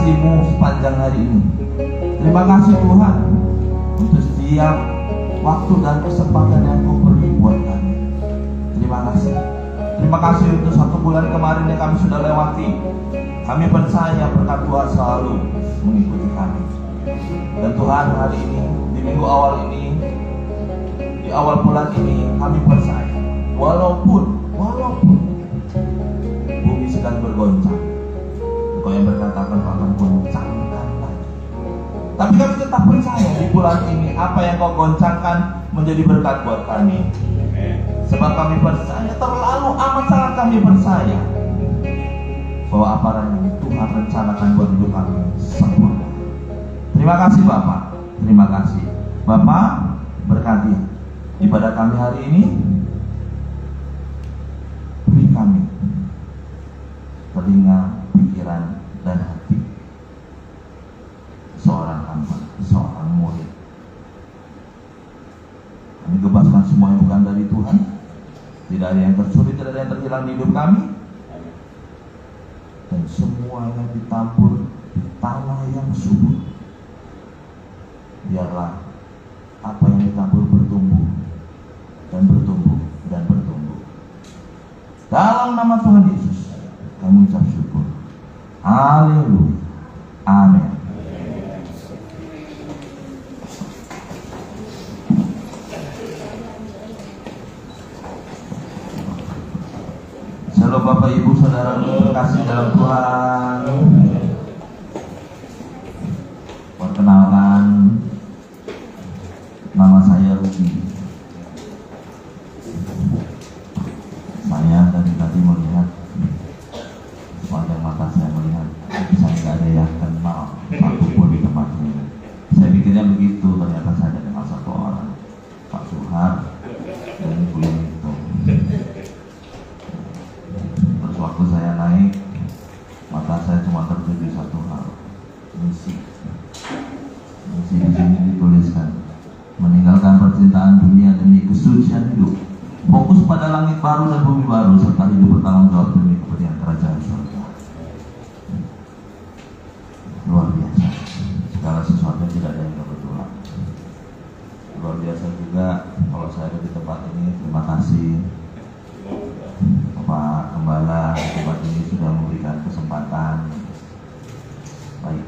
kasih-Mu sepanjang hari ini. Terima kasih Tuhan untuk setiap waktu dan kesempatan yang Kau beri buat kami. Terima kasih. Terima kasih untuk 1 bulan kemarin yang kami sudah lewati. Kami percaya berkat Tuhan selalu mengikuti kami. Dan Tuhan, hari ini, di minggu awal ini, di awal bulan ini, kami percaya walaupun bumi sedang bergoncang, Engkau yang berkatakan akan goncangkan lagi. Tapi kami tetap percaya di bulan ini apa yang Kau goncangkan menjadi berkat buat kami. Sebab kami percaya, terlalu amat sangat kami percaya bahwa apa yang Tuhan rencanakan buat hidup kami sempurna. Terima kasih Bapak. Terima kasih Bapak, berkati ibadah kami hari ini. Beri kami telinga, pikiran, dan hati seorang hamba, seorang murid. Kami bebaskan semua yang bukan dari Tuhan. Tidak ada yang tercuri, tidak ada yang terhilang di hidup kami. Dan semuanya ditabur di tanah yang subur. Biarlah apa yang ditabur bertumbuh dan bertumbuh dan bertumbuh. Dalam nama Tuhan Yesus kami ucap syukur. Haleluya. Amin. Shalom Bapak Ibu Saudara kasih dalam Tuhan. Perkenalkan, nama saya Rudy. Saya dari tadi melihat sepanjang mata saya melihat, saya nggak ada yang kenal satupun di tempat ini. Saya pikirnya begitu, ternyata saya ada kenal satu orang, Pak Suhar dan Ibu itu. Terus waktu saya naik, mata saya cuma tertuju satu hal, misi. Misi di sini dituliskan, meninggalkan percintaan dunia demi kesucian hidup, fokus pada langit baru dan bumi baru, serta hidup bertanggung jawab demi kepentingan kerajaan surga. Luar biasa. Segala sesuatu tidak ada yang kebetulan. Luar biasa juga kalau saya ada di tempat ini. Terima kasih Bapak Gembala di tempat ini sudah memberikan kesempatan. Baik.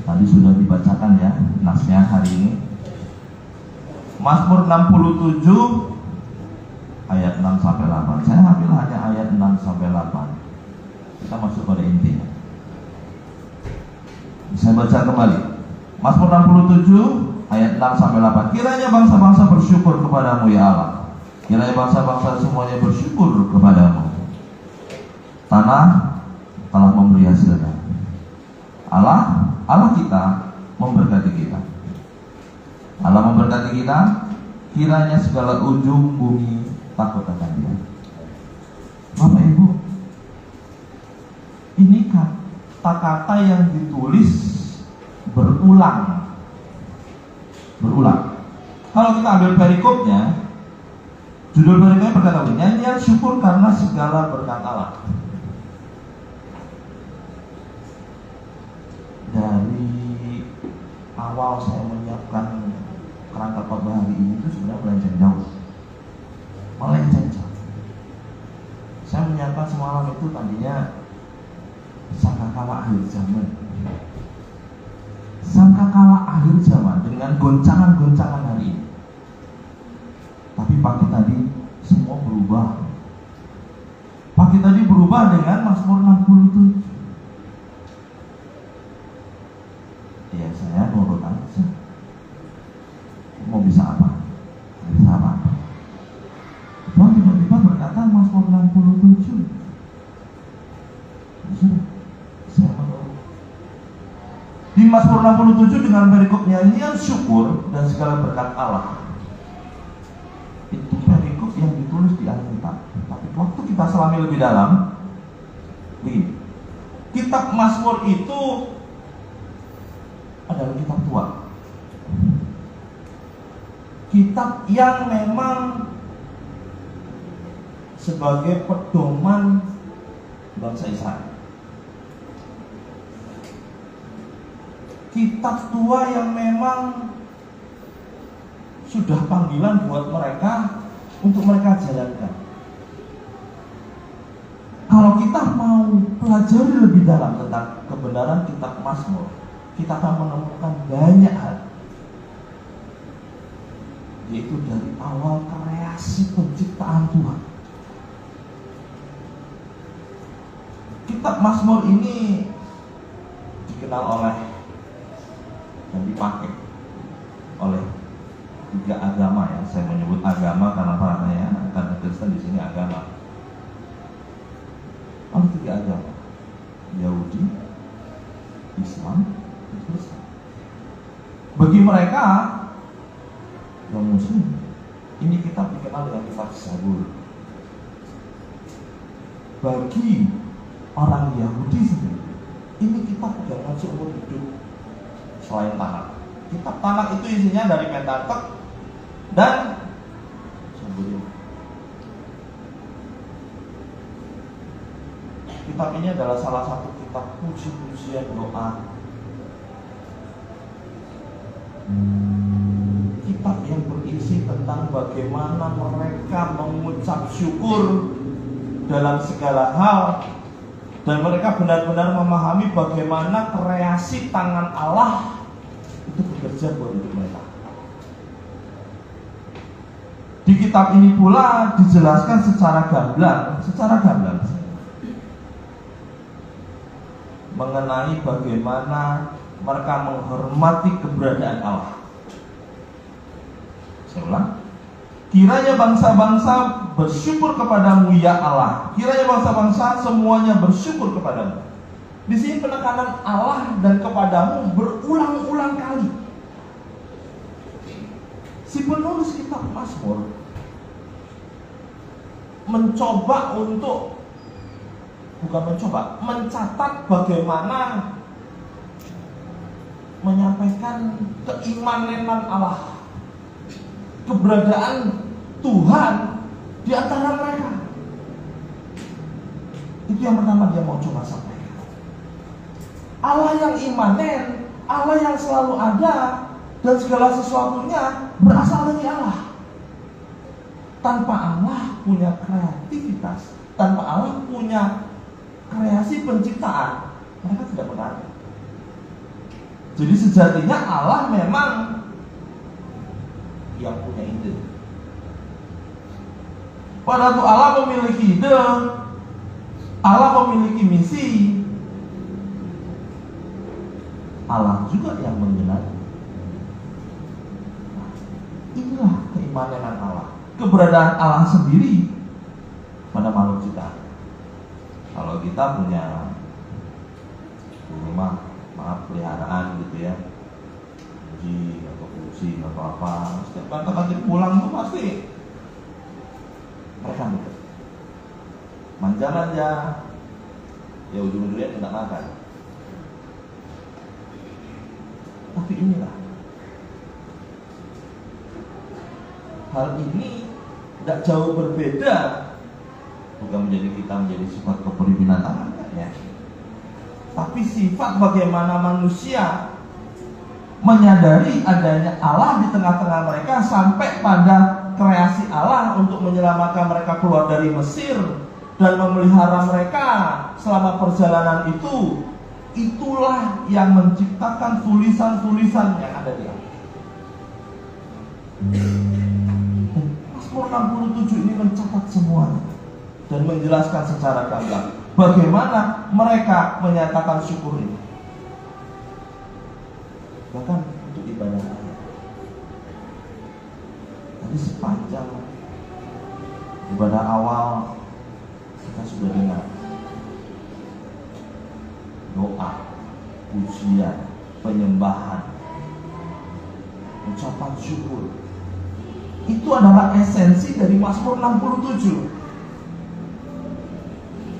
Tadi sudah dibacakan ya nasnya hari ini. Mazmur 67 ayat 6 sampai 8. Saya ambil hanya ayat 6 sampai 8. Kita masuk pada intinya. Saya baca kembali. Mazmur 67 ayat 6 sampai 8. Kiranya bangsa-bangsa bersyukur kepadamu ya Allah. Kiranya bangsa-bangsa semuanya bersyukur kepadamu. Tanah telah memberi hasilnya. Allah kita memberkati kita. Allah memberkati kita, kiranya segala ujung bumi takut akan Dia. Bapak Ibu, ini kata-kata yang ditulis berulang. Kalau kita ambil perikopnya, judul perikopnya berkata, nyanyian syukur karena segala berkat Allah. Dari awal saya menyiapkan kerangka khotbah hari ini itu sebenarnya melenceng jauh. Saya menyiapkan semalam itu tadinya sangkakala akhir zaman dengan goncangan-goncangan hari ini. Tapi pagi tadi semua berubah. Pagi tadi berubah dengan Mazmur 67. Ya saya nurut aja. Mau bisa apa? Tuhan tiba-tiba berkata Mazmur 67. Saya menurut. Di Mazmur 67 dengan perikop nyanyian syukur dan segala berkat Allah. Itu perikop yang ditulis di Alkitab. Tapi waktu kita selami lebih dalam, begini. Kitab Mazmur itu adalah kitab tua. Kitab yang memang sebagai pedoman bangsa Israel. kitab tua yang memang sudah panggilan buat mereka untuk mereka jalankan. Kalau kita mau pelajari lebih dalam tentang kebenaran kitab Mazmur, kita akan menemukan banyak hal, yaitu dari awal kreasi penciptaan Tuhan. Kitab Mazmur ini dikenal oleh dan dipakai oleh 3 agama ya. Saya menyebut agama karena Kristen di sini agama. Oleh 3 agama, Yahudi, Islam, dan Kristen. Bagi mereka yang Muslim, ini kitab dikenal dengan kitab Zabur. Bagi orang Yahudi sendiri, ini kitab jangan seumur hidup selain Tanakh. Kitab Tanakh itu isinya dari Pentateuch dan Zabur. Kitab ini adalah salah satu kitab puji-pujian doa. Kitab yang berisi tentang bagaimana mereka mengucap syukur dalam segala hal, dan mereka benar-benar memahami bagaimana kreasi tangan Allah itu bekerja buat hidup mereka. Di kitab ini pula dijelaskan secara gamblang mengenai bagaimana mereka menghormati keberadaan Allah. Saya ulang, kiranya bangsa-bangsa bersyukur kepadamu ya Allah. Kiranya bangsa-bangsa semuanya bersyukur kepadamu. Di sini penekanan Allah dan kepadamu berulang-ulang kali. Si penulis kitab Mazmur mencatat bagaimana menyampaikan keimanan Allah, keberadaan Tuhan di antara mereka. Itu yang pertama dia mau coba sampaikan. Allah yang imanen, Allah yang selalu ada, dan segala sesuatunya berasal dari Allah. Tanpa Allah punya kreativitas, tanpa Allah punya kreasi penciptaan, mereka tidak berada. Jadi sejatinya Allah memang yang punya ide. Pada waktu Allah memiliki ide, Allah memiliki misi, Allah juga yang menggenapi. Inilah keimanan Allah, keberadaan Allah sendiri pada makhluk ciptaan. Kalau kita punya rumah, peliharaan gitu ya, kucing atau kucing atau apa, setiap kali pulang tuh pasti mereka gitu, manja-manja, ya ujung-ujungnya tidak makan. Tapi inilah, hal ini tidak jauh berbeda, bukan menjadi sifat kepribinatangan ya, tapi sifat bagaimana manusia menyadari adanya Allah di tengah-tengah mereka, sampai pada kreasi Allah untuk menyelamatkan mereka keluar dari Mesir dan memelihara mereka selama perjalanan itu. Itulah yang menciptakan tulisan-tulisan yang ada di Alkitab. Mazmur 67 ini mencatat semuanya dan menjelaskan secara gamblang bagaimana mereka menyatakan syukur ini, bahkan untuk ibadah. Tadi sepanjang ibadah awal kita sudah dengar doa, pujian, penyembahan, ucapan syukur. Itu adalah esensi dari Mazmur 67.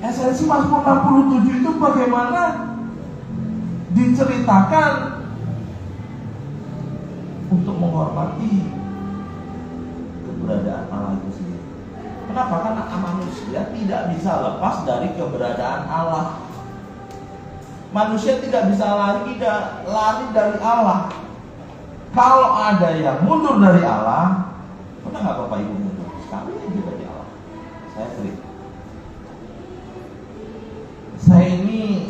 Esensi Mazmur 67 itu bagaimana diceritakan untuk menghormati keberadaan Allah itu sendiri. Kenapa? Karena manusia tidak bisa lepas dari keberadaan Allah. Manusia tidak bisa lari dari Allah. Kalau ada yang mundur dari Allah, pernah nggak Bapak Ibu mundur? Sekali aja dari Allah. Saya sering. Saya ini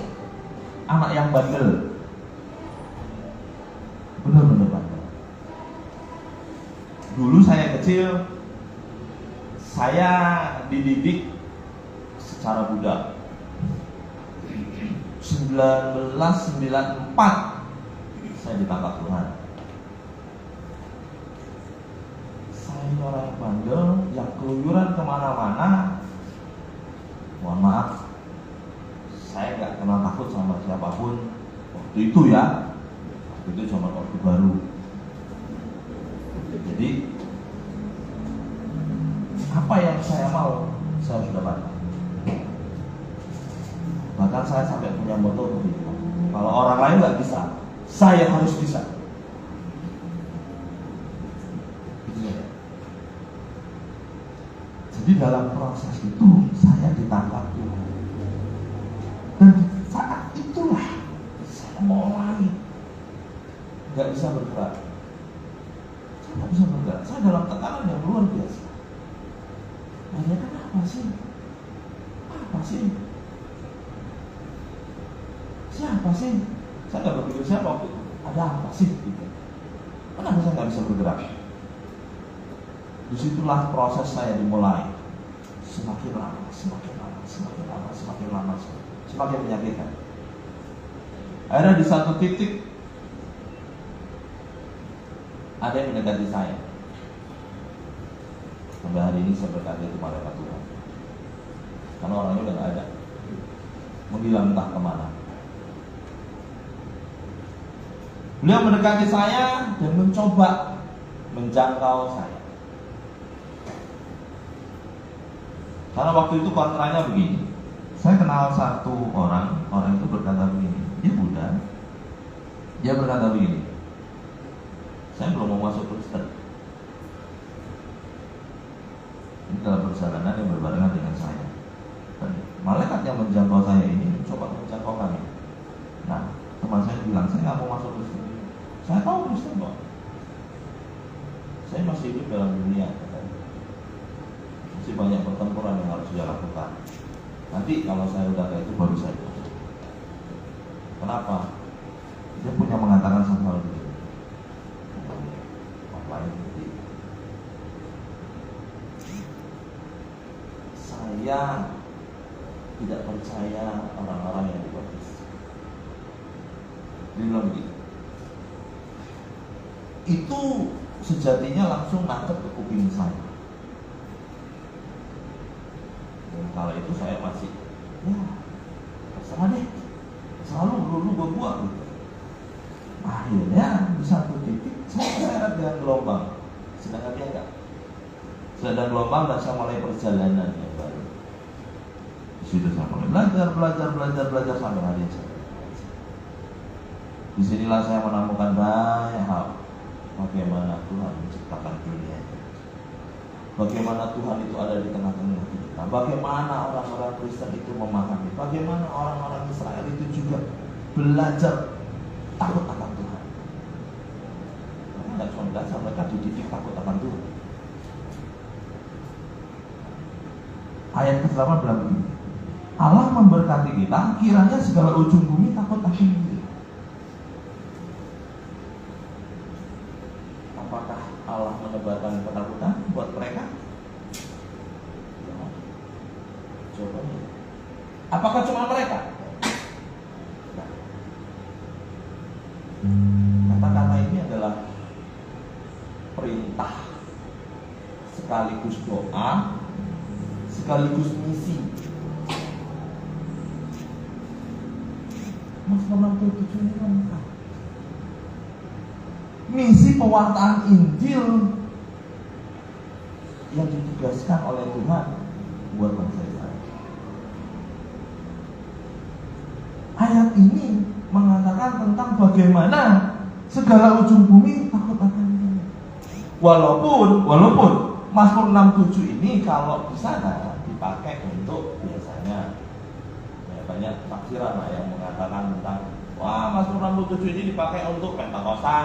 anak yang bandel, benar-benar bandel. Dulu saya kecil, saya dididik secara budak. 1994 saya ditangkap Tuhan. Saya ini orang yang bandel, yang keluyuran kemana-mana. Mohon maaf, saya gak kenal takut sama siapapun waktu itu ya. Waktu itu cuma Orde Baru. Jadi apa yang saya mau, saya sudah dapat. Bahkan saya sampai punya moto begitu. Kalau orang lain nggak bisa, saya harus bisa. Jadi dalam proses itu saya ditangkap Tuhan. Dan saat itulah saya mau lari, nggak bisa bergerak. Saya nggak bisa bergerak. Saya dalam tekanan yang luar biasa. Hanya kenapa sih? Apa sih? Siapa sih? Saya nggak berpikir siapa waktu itu. Ada apa sih? Gitu. Kenapa saya nggak bisa bergerak? Disitulah proses saya dimulai. Semakin lama, semakin lama, semakin lama, semakin lama, semakin menyakitkan. Akhirnya di satu titik ada yang mendekati saya. Sampai hari ini saya berkata itu malaikat Tuhan. Karena orangnya udah nggak ada, menghilang entah kemana. Beliau mendekati saya dan mencoba menjangkau saya. Karena waktu itu kontranya begini. Saya kenal satu orang itu berkata begini, dia Buddha. Dia berkata begini, saya belum mau masuk Kristen. Ini dalam perjalanan yang berbarengan dengan saya. Dan malaikat yang menjangkau saya ini mencoba menjangkau kami. Nah, teman saya bilang, saya nggak mau masuk Kristen. Saya tahu Kristen kok. Saya masih hidup dalam dunia. Masih banyak pertempuran yang harus saya lakukan. Nanti kalau saya udah kayak itu baru saya masuk. Kenapa? Dia punya mengatakan satu hal begini. Saya tidak percaya orang-orang yang dibaptis. Dia bilang begitu. Itu sejatinya langsung nangkep ke kuping saya. Dan kala itu saya masih, ya terserah deh, selalu dulu gua gitu. Akhirnya di satu titik saya seret dengan gelombang, sedangkan dia enggak. Sedang gelombang dan saya mulai perjalanan yang baru. Di situ saya mulai belajar sampai hari ini. Disinilah saya menemukan banyak hal. Bagaimana Tuhan menciptakan dunia, bagaimana Tuhan itu ada di tengah-tengah kita, bagaimana orang-orang Kristen itu memahami, bagaimana orang-orang Israel itu juga belajar takut akan Tuhan. Mereka tidak cuma belajar, mereka dididik takut akan Tuhan. Ayat ke-8 bilang begini, Allah memberkati kita, kiranya segala ujung bumi takut akan Dia. Apakah Allah menebarkan ketakutan buat mereka? Ya. Coba ya. Apakah cuma mereka? Nah. Kata-kata ini adalah perintah sekaligus doa, sekaligus misi. Mas Roman ke-7 ini lengkap. Misi pewartaan Injil yang ditugaskan oleh Tuhan buat bangsa Israel. Ayat ini mengatakan tentang bagaimana segala ujung bumi takut akan Dia. Walaupun Mazmur 67 ini kalau di sana dipakai untuk biasanya banyak banyak tafsiran yang mengatakan tentang wah Mazmur 67 ini dipakai untuk Pentakosta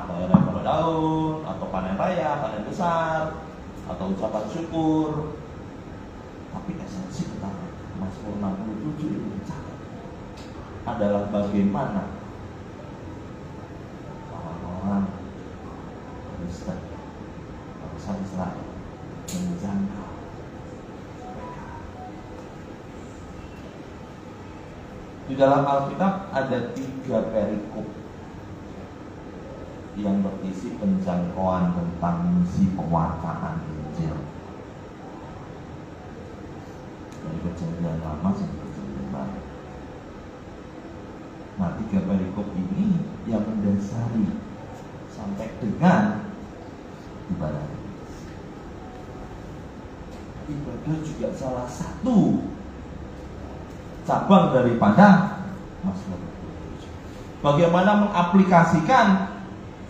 atau Hari Raya Daun atau panen raya, panen besar atau ucapan syukur. Tapi esensi utama Mazmur 67 ini dicatat adalah bagaimana orang-orang Kristen bangsa Israel menjangkau mereka. Di dalam Alkitab ada 3 perikop yang berisi penjangkauan tentang misi pewartaan Injil dari Perjanjian Lama sampai Perjanjian Baru. Nah, 3 perikop ini yang mendasari sampai dengan ibadah. Ibadah juga salah satu cabang daripada Mazmur. Bagaimana mengaplikasikan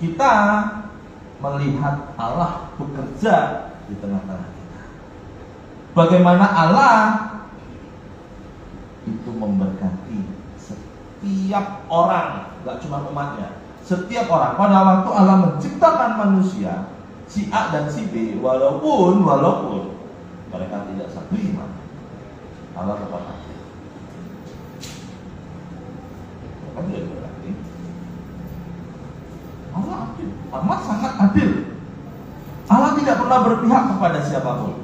kita melihat Allah bekerja di tengah-tengah kita. Bagaimana Allah itu memberkati setiap orang, gak cuma umatnya, setiap orang. Pada waktu Allah menciptakan manusia, si A dan si B, walaupun mereka tidak satu iman, Allah tetap adil. Mereka tidak berarti Allah adil, amat sangat adil. Allah tidak pernah berpihak kepada siapapun.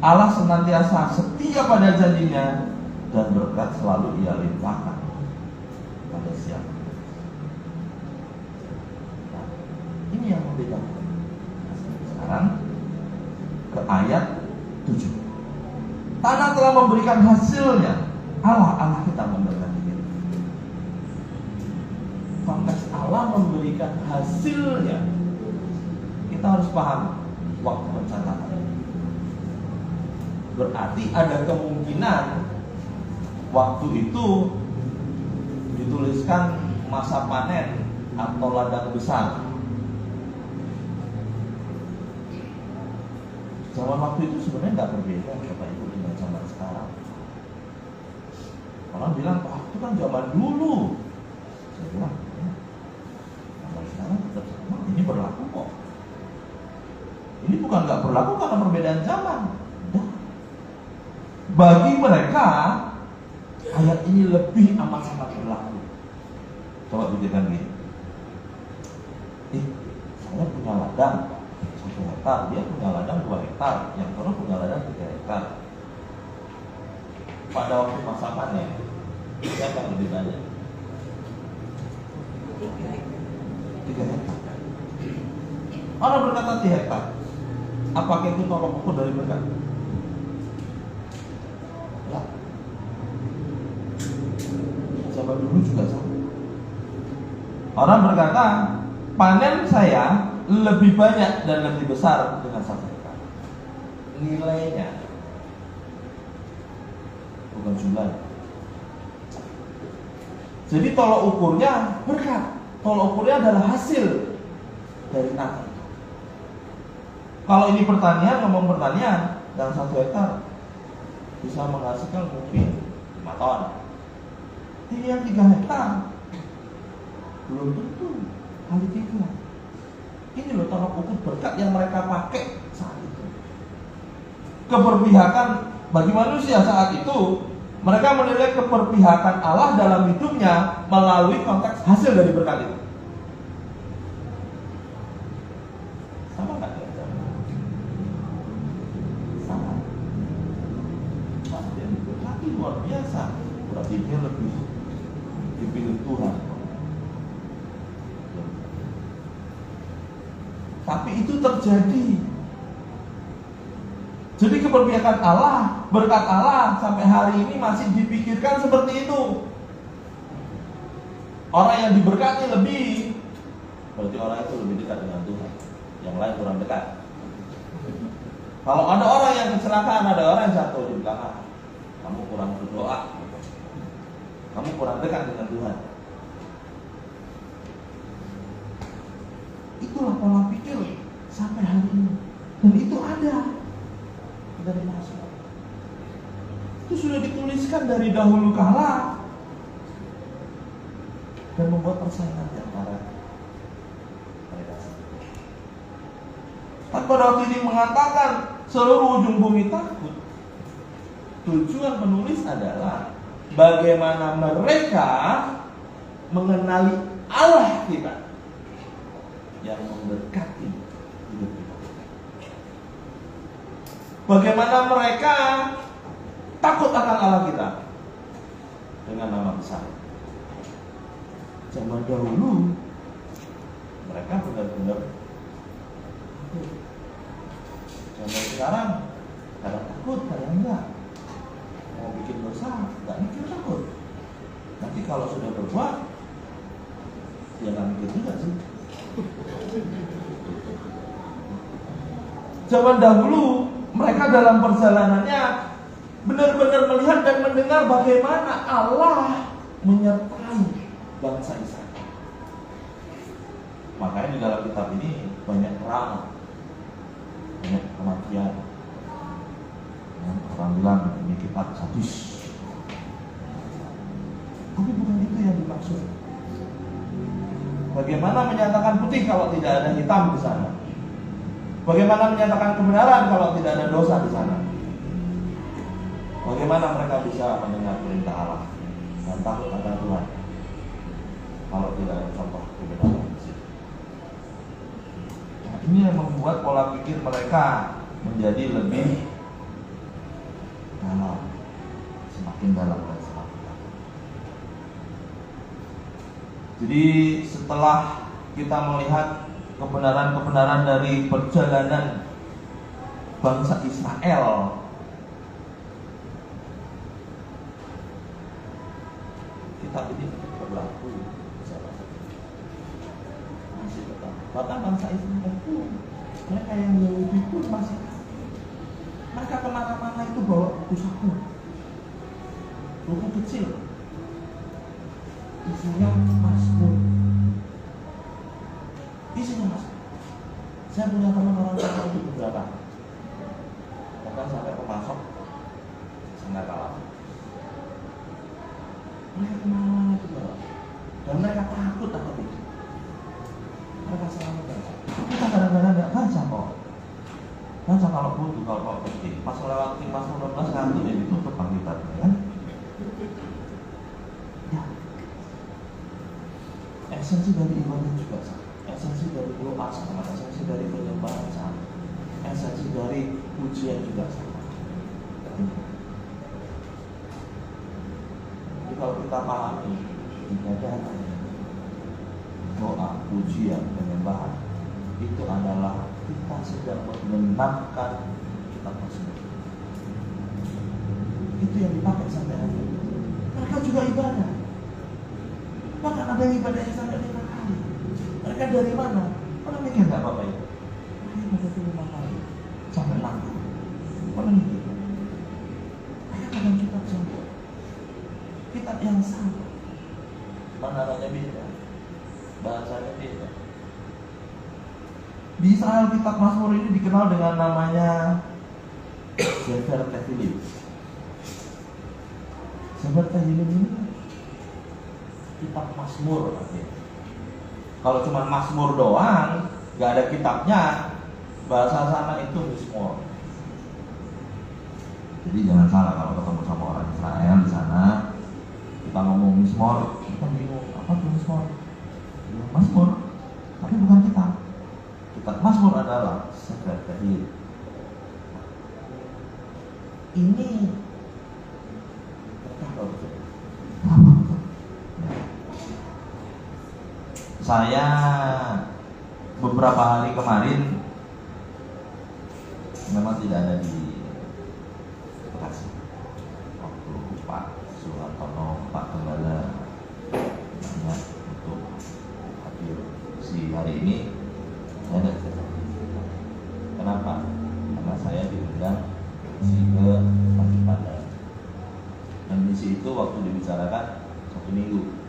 Allah senantiasa setia pada janjinya dan berkat selalu Ia limpahkan pada siapa. Nah, ini yang membedakan. Sekarang ke ayat 7. Tanah telah memberikan hasilnya. Allah kita memberkati kita. Konteks Allah memberikan hasilnya, kita harus paham waktu pencatatan. Berarti ada kemungkinan waktu itu dituliskan masa panen atau ladang besar. Zaman waktu itu sebenarnya nggak berbeda Bapak Ibu dengan zaman sekarang. Orang bilang, itu kan zaman dulu. Saya bilang, zaman sekarang tetap sama. Ini berlaku kok. Ini bukan nggak berlaku karena perbedaan zaman. Bagi mereka ayat ini lebih amat sangat berlaku. Coba pikirkan gini. Saya punya ladang 1 hektar, dia punya ladang 2 hektar, yang orang punya ladang 3 hektar. Pada waktu masa panen, siapa yang lebih banyak? 3 hektar. Orang berkata 3 hektar. Apakah itu tolok ukur dari berkat? Ya. Zaman dulu juga sama. Orang berkata, panen saya lebih banyak dan lebih besar dengan 1 hektar. Nilainya bukan jumlah. Jadi tolok ukurnya berkat. Tolok ukurnya adalah hasil dari tanah. Kalau ini pertanian, ngomong pertanian, dalam 1 hektar bisa menghasilkan mungkin 5 ton. Ini yang 3 hektar belum tentu kali 3. Ini loh tolok ukur berkat yang mereka pakai saat itu. Keberpihakan bagi manusia saat itu, mereka menilai keberpihakan Allah dalam hidupnya melalui konteks hasil dari berkat itu. Sama nggak ya? Sama. Dia diberkati luar biasa. Berarti dia lebih dipilih Tuhan. Tapi itu terjadi. Jadi keberpihakan Allah, berkat Allah sampai hari ini masih dipikirkan seperti itu. Orang yang diberkati lebih, berarti orang itu lebih dekat dengan Tuhan. Yang lain kurang dekat. Kalau ada orang yang kecelakaan, ada orang yang jatuh di belakang, kamu kurang berdoa, kamu kurang dekat dengan Tuhan. Itulah pola pikir sampai hari ini. Dan itu ada dari Mazmur. Itu sudah ditulis dituliskan dari dahulu kala dan membuat persaingan di antara mereka. Tapi pada waktu ini mengatakan seluruh ujung bumi takut. Tujuan penulis adalah bagaimana mereka mengenali Allah kita yang memberkati hidup kita. Bagaimana mereka takut akan Allah kita dengan nama besar. Zaman dahulu mereka benar-benar takut. Zaman sekarang kadang takut, kadang enggak. Mau bikin dosa, enggak mikir takut. Nanti kalau sudah berbuat, ya nggak mikir juga sih. Zaman dahulu mereka dalam perjalanannya benar-benar melihat dan mendengar bagaimana Allah menyertai bangsa Israel. Makanya di dalam kitab ini banyak perang, banyak kematian. Orang bilang ini kitab sadis. Tapi bukan itu yang dimaksud. Bagaimana menyatakan putih kalau tidak ada hitam di sana? Bagaimana menyatakan kebenaran kalau tidak ada dosa di sana? Bagaimana mereka bisa mendengar perintah Allah dan takut akan Tuhan kalau tidak ada contoh kebenaran di situ? Nah, ini yang membuat pola pikir mereka menjadi lebih dalam, semakin dalam dan semakin dalam. Jadi setelah kita melihat kebenaran-kebenaran dari perjalanan bangsa Israel, kitab ini tetap berlaku. Masih tetap. Bahkan bangsa Israel itu, mereka yang Yahudi pun masih, mereka kemana-mana itu bawa buku saku, buku kecil, isinya Mazmur. Isinya Mazmur. Saya punya teman orang tua itu beberapa, bahkan sampai pemasok, saya nggak kalah. Mereka kemana-mana itu bawa, dan mereka takut akan itu. Mereka selalu baca. Kita kadang-kadang nggak baca kok. Baca kalau butuh, kalau penting. Pas lewat Mazmur 16 ngantuk ya ditutup Alkitabnya kan. Ya. Esensi dari ibadah juga sama. Esensi dari doa sama. Esensi dari penyembahan sama. Esensi dari pujian juga sama. Jadi kalau kita pahami ibadah, doa, pujian, penyembahan itu adalah kita sedang mengenapkan kitab Mazmur. Itu yang dipakai sampai hari ini. Mereka juga ibadah. Bahkan ada ibadah yang sampai 5 kali. Mereka dari mana? Orang mikir nggak apa-apa itu. Mereka ibadah itu 5 kali sampai 6 kali. Orang mikir. Mereka dalam kitab sama. Kitab yang sama. Manaranya beda. Bahasanya beda. Di Israel kitab Mazmur ini dikenal dengan namanya Sefer Tehillim. Sefer Tehillim ini kitab Mazmur artinya. Kalau cuma Mazmur doang, nggak ada kitabnya, bahasa sana itu Mizmor. Jadi jangan salah kalau ketemu sama orang Israel di sana, kita ngomong Mizmor, kita bingung apa tuh Mizmor? Mazmur, tapi bukan kitab. Kitab Mazmur adalah Sefer Tehillim. Ini saya beberapa hari kemarin memang tidak ada di Bekasi. Waktu Pak Suhartono, Pak Gembala untuk hadir si hari ini, saya tidak bisa. Kenapa? Karena saya diundang misi ke Pacipadan. Dan misi itu waktu dibicarakan 1 minggu.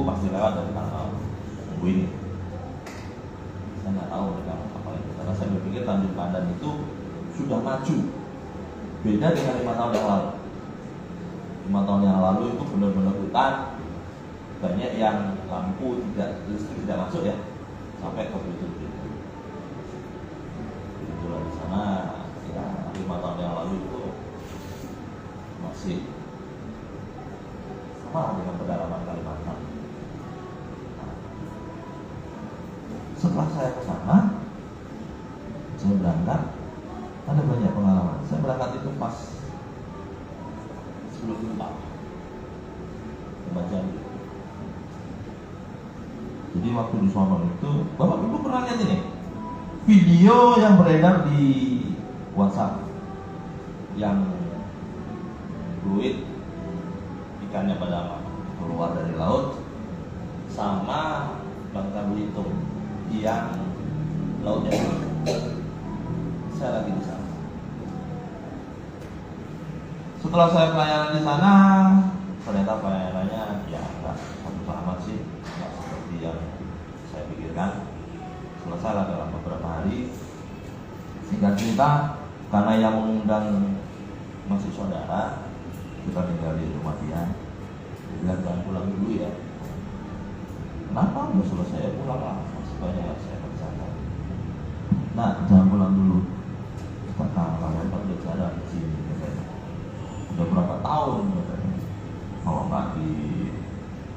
Pasti lewat dari tanggal minggu ini. Saya nggak tahu mereka apa itu, karena saya berpikir Tanjung Pandan itu sudah maju Beda dengan 5 tahun yang lalu. 5 tahun yang lalu itu benar-benar hutan, banyak yang listrik tidak masuk ya, sampai ke Belitung. Itulah di sana ya, 5 tahun yang lalu itu masih sama dengan pedalaman Kalimantan. Nah, setelah saya ke sana, saya berangkat, ada banyak pengalaman. Saya berangkat itu pas sebelum gempa, Jambi. Jadi waktu di sono itu, Bapak Ibu pernah lihat ini video yang beredar di WhatsApp yang fluid ikannya pada keluar dari laut, sama Bangka Belitung yang lautnya. Saya lagi di sana. Setelah saya pelayanan di sana, ternyata pelayanannya ya nggak satu amat sih, nggak seperti yang saya pikirkan. Selesai lah dalam beberapa hari. Singkat cerita, karena yang mengundang masih saudara, kita tinggal di rumah dia. Dia bilang jangan pulang dulu ya. Kenapa? Udah selesai pulang lah, masih banyak yang saya kerjakan. Nah, jangan pulang dulu. Kita kangen, udah jarang di sini. Udah berapa tahun katanya, kalau nggak di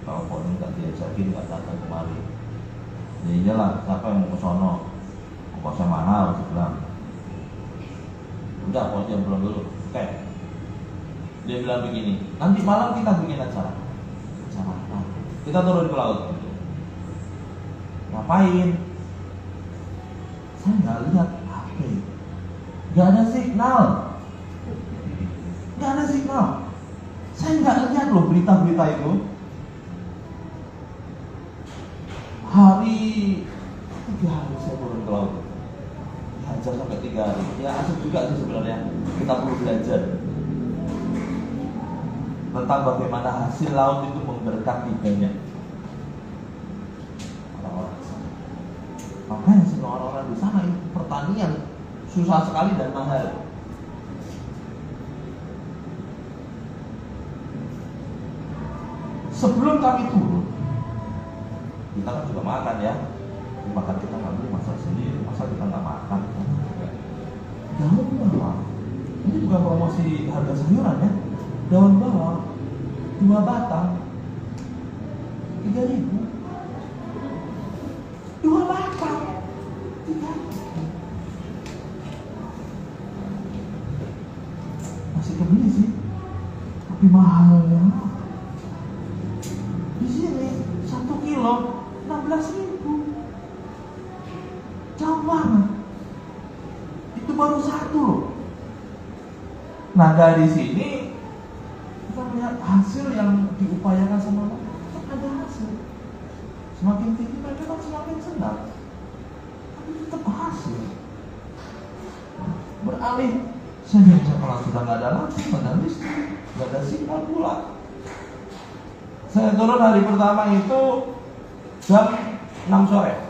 telepon, nggak diajakin, nggak datang kemari. Ya iyalah, siapa yang mau ke sono, kosnya mahal, saya bilang. Udah, pokoknya pulang dulu. Oke. Dia bilang begini, nanti malam kita bikin acara. Acara. Kita turun ke laut. Ngapain? Saya nggak lihat HP, nggak ada signal. Nggak ada signal. Saya nggak lihat loh berita-berita itu. Hari 3 hari saya turun ke laut. Dihajar sampai 3 hari. Ya asik juga sih sebenarnya. Kita perlu belajar tentang bagaimana hasil laut itu memberkati banyak orang-orang di sana. Makanya semua orang-orang di sana itu pertanian susah sekali dan mahal. Sebelum kami turun, kita kan juga makan ya. Makan kita ngambil masak sendiri, masa kita nggak makan? Daun bawang, ini bukan promosi harga sayuran ya. Daun bawang 2 batang 3.000. 2 batang 3.000. Masih kebeli sih, tapi mahal ya. Di sini 1 kilo 16.000. Jauh banget. Itu baru 1 loh. Nah dari sini kita melihat hasil yang diupayakan sama mereka, ada hasil. Semakin tinggi mereka kan semakin senang, tapi tetap hasil. Beralih, saya di sekolah sudah nggak ada lampu, nggak ada listrik, nggak ada sinyal pula. Saya turun hari pertama itu jam 6 sore,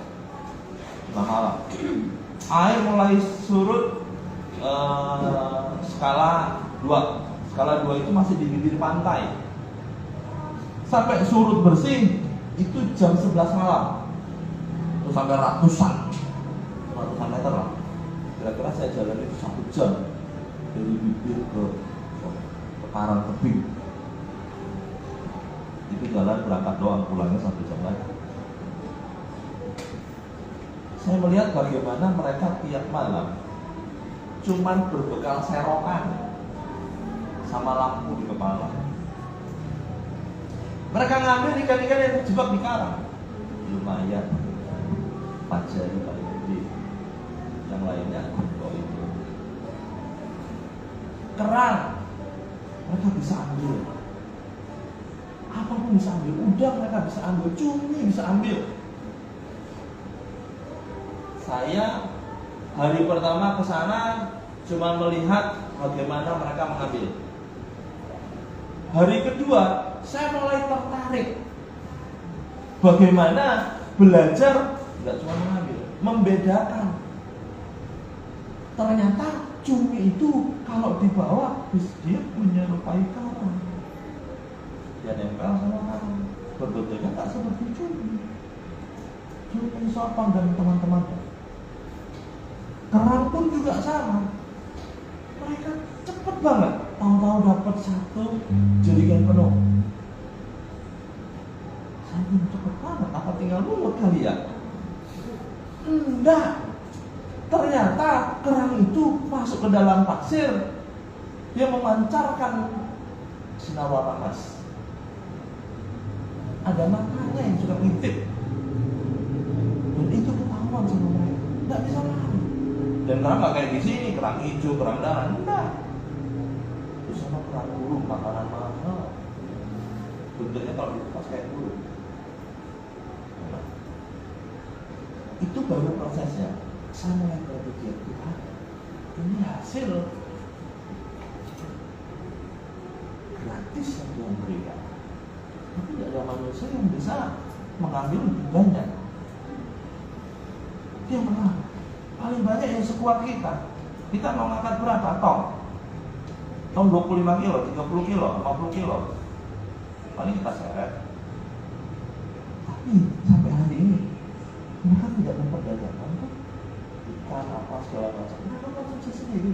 6 malam. Air mulai surut skala 2. Skala 2 itu masih di bibir pantai. Sampai surut bersih itu jam 11 malam. Itu sampai ratusan meter lah. Kira-kira saya jalan itu 1 jam dari bibir ke karang tebing. Itu jalan berangkat doang, pulangnya 1 jam lagi. Saya melihat bagaimana mereka tiap malam cuman berbekal serokan sama lampu di kepala. Mereka ngambil ikan-ikan yang terjebak di karang. Lumayan, pajari paling gede. Yang lainnya kok itu kerang, mereka bisa ambil. Apapun bisa ambil, udang mereka bisa ambil, cumi bisa ambil. Saya hari pertama ke sana cuma melihat bagaimana mereka mengambil. Hari kedua saya mulai tertarik bagaimana belajar tidak cuma mengambil, membedakan. Ternyata cumi itu Kalau di bawah, dia menyerupai karang. Dia nempel sama karang. Bentuknya tak seperti cumi. Cumi sopan dan teman-temannya. Kerang pun juga sama. Mereka cepet banget. Tahu-tahu dapat satu jerigen penuh. Saya ingin cepet banget. Apa tinggal mulut kali ya? Enggak. Ternyata kerang itu masuk ke dalam pasir. Dia memancarkan sinar warna emas. Ada matanya yang sudah ngintip. Dan itu ketahuan sama mereka. Enggak bisa lari. Dan kerang nggak kayak di sini, kerang hijau, kerang darah, enggak. Di sana kerang burung, makanan mahal. Bentuknya kalau dikupas kayak burung. Nah, itu baru prosesnya. Saya mulai berpikir, Tuhan, ini hasil gratis yang Tuhan berikan. Tapi tidak ada manusia yang bisa mengambil lebih banyak. Dia menang. Paling banyak yang sekuat kita. Kita mau ngangkat berapa ton? Ton 25 kilo, 30 kilo, 50 kilo. Paling kita seret. Tapi sampai hari ini mereka tidak memperdagangkan kan? Ikan apa segala macam. Mereka konsumsi sendiri.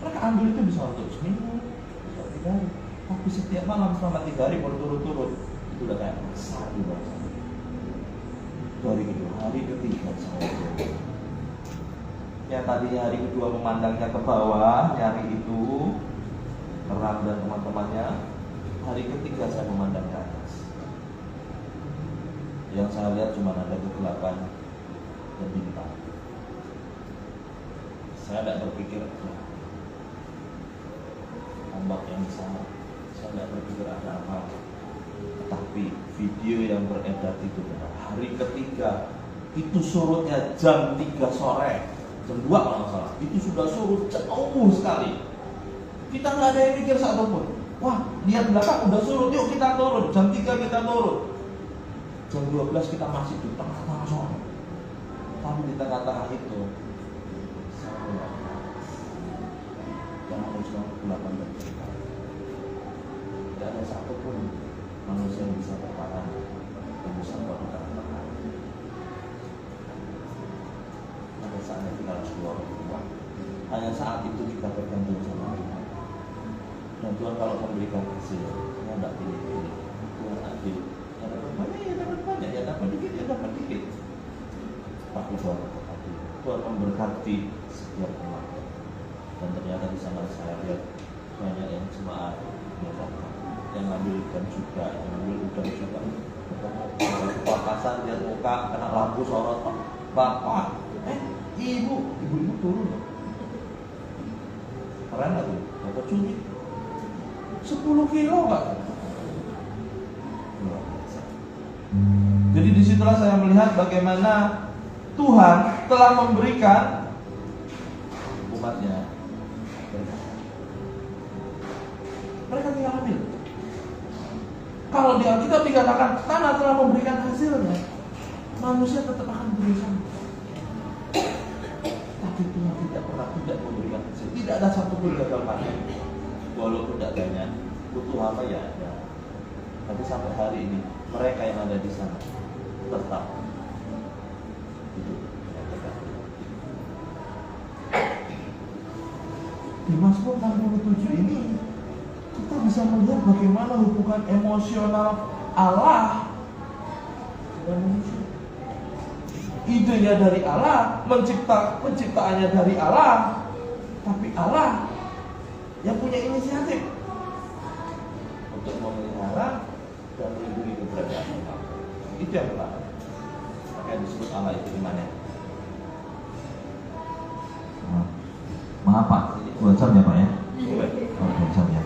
Mereka ambil itu bisa untuk seminggu, bisa 3 hari. Tapi setiap malam selama 3 hari berturut-turut itu udah kayak besar di bawah sana. Hari kedua, hari ketiga saya yang tadinya hari kedua memandangnya ke bawah, nyari itu kerang dan teman-temannya. Hari ketiga saya memandang ke atas. Yang saya lihat cuma ada kegelapan dan bintang. Saya tidak berpikir ombak yang besar. Saya tidak berpikir ada apa. Tetapi video yang beredar itu benar. Hari ketiga itu surutnya jam 3 sore, jam 2 kalau nggak salah. Itu sudah surut jauh sekali. Kita nggak ada yang mikir satupun. Wah, lihat belakang udah surut, yuk kita turun. Jam 3 kita turun. Jam 12 kita masih di tengah-tengah sore. Tapi di tengah-tengah itu saya melihat yang harus melakukan dan cerita. Tidak ada satupun manusia yang bisa bertahan, yang bisa bertahan. Pada saatnya kita harus keluar rumah. Hanya saat itu kita bergantung sama Tuhan. Dan Tuhan kalau memberikan hasil, Tuhan tidak pilih-pilih. Tuhan adil. Ya dapat banyak, ya dapat banyak, ya dapat dikit, ya dapat dikit. Tapi Tuhan adil. Tuhan memberkati setiap umat. Dan ternyata di sana saya lihat banyak yang jemaat yang ngambil ikan juga, yang ngambil udang juga. Papasan lihat muka, kena lampu sorot, bapak, ibu turun. Keren nggak tuh? Dapat cumi 10 kilo nggak? Jadi disitulah saya melihat bagaimana Tuhan telah memberikan umatnya. Mereka tinggal ambil. Kalau di Alkitab dikatakan tanah telah memberikan hasilnya, manusia tetap akan berusaha. Tapi Tuhan tidak pernah tidak memberikan hasil. Tidak ada satupun gagal panen. Walaupun tidak banyak, butuh apa ya ada. Tapi sampai hari ini mereka yang ada di sana tetap hidup. Di Mazmur 67 ini kita bisa melihat bagaimana hubungan emosional Allah dan manusia. Idenya dari Allah, penciptaannya dari Allah, tapi Allah yang punya inisiatif untuk memelihara dan melindungi keberadaan kita. Itu yang pertama. Makanya disebut Allah itu gimana? Maaf Pak, 2 jam ya Pak ya? Oh, 2 jam ya.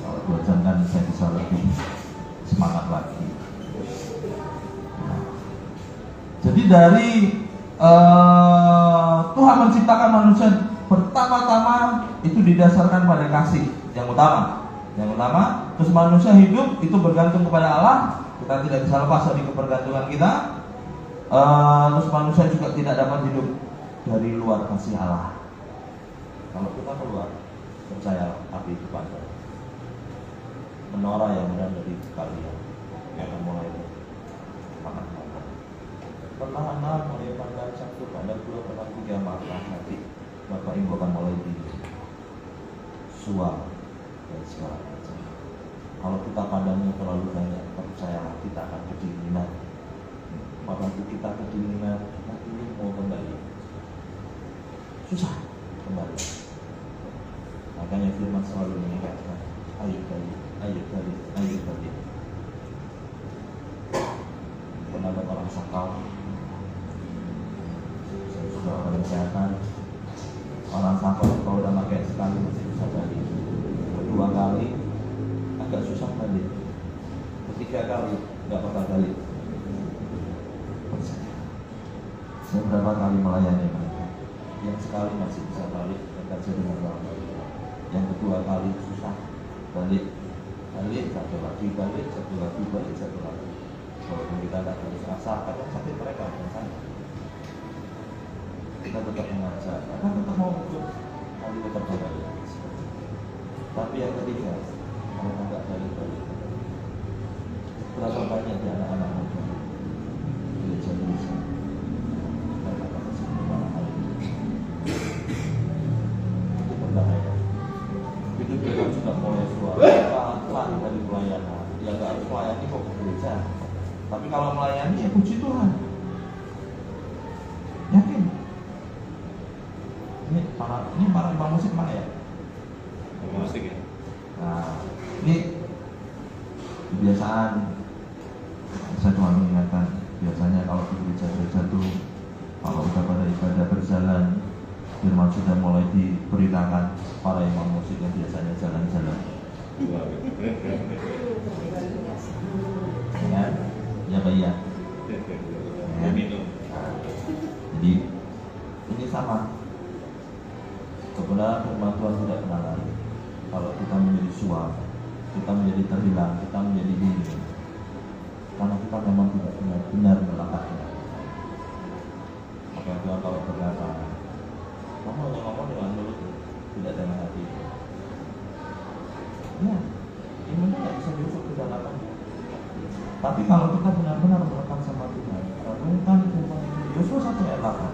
Kalau 2 jam kan saya bisa lebih semangat lagi. Jadi dari Tuhan menciptakan manusia pertama-tama itu didasarkan pada kasih yang utama. Yang utama, terus manusia hidup itu bergantung kepada Allah. Kita tidak bisa lepas dari kebergantungan kita. Terus manusia juga tidak dapat hidup dari luar kasih Allah. Kalau kita keluar, percaya api itu padam. Menorah yang berada di kalian yang akan mulai makan. Perlahan-lahan mulai pandang satu pada 2 pada 3 maka nanti Bapak Ibu akan mulai di suam dan segala macam. Kalau kita padamnya terlalu banyak, percayalah kita akan kedinginan. Waktu kita kedinginan, nanti mau kembali susah kembali. Makanya firman selalu mengingatkan, ayo balik. Pernah ada orang sakau, saya sudah orang kesehatan. Orang sakau kalau udah pakai sekali masih bisa balik, 2 kali agak susah balik, 3 kali nggak bakal balik. Saya berapa kali melayani mereka, yang sekali masih bisa balik dan jadi orang balik, yang kedua kali susah balik satu lagi, balik satu lagi. Walaupun kita tidak harus rasa, kadang sakit mereka bukan saya. Kita tetap mengajar, karena tetap mau ikut, nanti tetap balik. Tapi yang ketiga, kalau nggak balik. Berapa banyak di anak-anak muda gereja Indonesia mereka kasih kemana hal itu berbahaya. Hidup mereka sudah mulai pelan dari pelayanan. Ya nggak harus melayani kok ke gereja. Tapi kalau melayani ya puji Tuhan. Yakin. Ini para imam musik mana ya? Musik ya. Nah, ini kebiasaan. Saya cuma mengingatkan, biasanya kalau di gereja-gereja itu kalau udah pada ibadah berjalan, firman sudah mulai diberitakan, para imam musik yang biasanya jalan-jalan. Ya Pak ya. Jadi ini sama. Kebenaran firman Tuhan tidak pernah lari. Kalau kita menjadi suam, kita menjadi terhilang, kita menjadi bingung, karena kita memang tidak benar-benar melangkahnya. Maka Tuhan kalau berkata, kamu hanya ngomong dengan mulut, tidak dengan hati. Ya, iman tidak bisa diukur kedalamannya. Tapi kalau kita benar-benar melekat sama Tuhan, renungkan firman itu. Yosua 1 ayat 8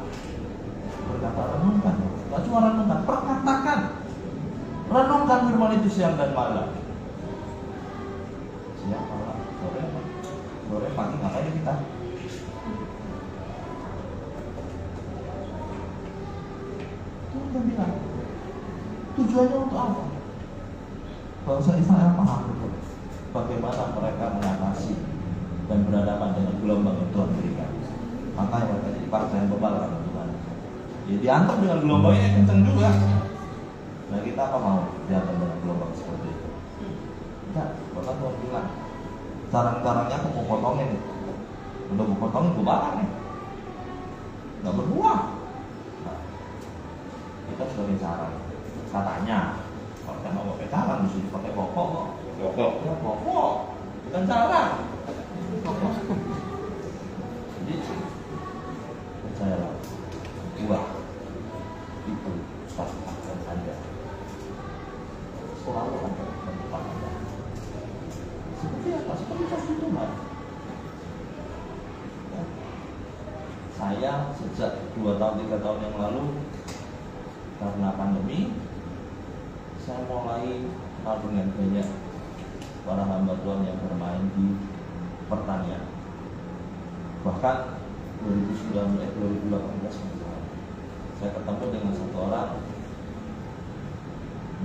berkata, renungkan, tidak cuma renungkan, perkatakan. Renungkan firman itu siang dan malam. Siang, malam, sore, pagi, ngapain kita? Tuhan bilang, tujuannya untuk apa? Bangsa Israel paham betul bagaimana mereka mengatasi dan berhadapan dengan gelombang yang Tuhan berikan. Makanya mereka jadi bangsa yang bebal karena Tuhan. Ya diantar dengan gelombang yang kencang juga. Nah kita apa mau diantar dengan gelombang seperti itu? Tidak, bahkan Tuhan bilang, sarang-sarangnya aku mau potongin. Udah gue potongin, gue bakar nih. Gak berbuah. Nah, kita sebagai sarang, katanya kalau kita mau pakai sarang, mesti pakai pokok kok. Ya pokok, bukan sarang. Jadi percayalah, buah itu pasti akan ada. Selalu ada di depan Anda. Seperti apa? Seperti kasih Tuhan. Ya. Saya sejak 2 tahun 3 tahun yang lalu, karena pandemi, saya mulai kenal dengan banyak para hamba Tuhan yang bermain di pertanian. Bahkan 2018 saya ketemu dengan satu orang,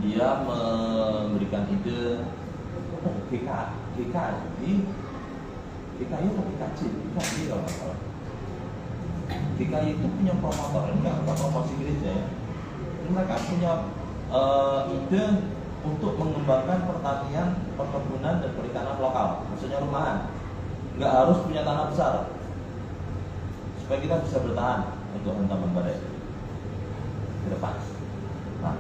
dia memberikan ide GKI atau GKJ kalau nggak salah. GKI itu punya promotor, ini nggak promosi gereja ya. Mereka punya ide untuk mengembangkan pertanian, perkebunan dan perikanan lokal, maksudnya rumahan. Nggak harus punya tanah besar, supaya kita bisa bertahan untuk hantaman badai ke depan. Nah,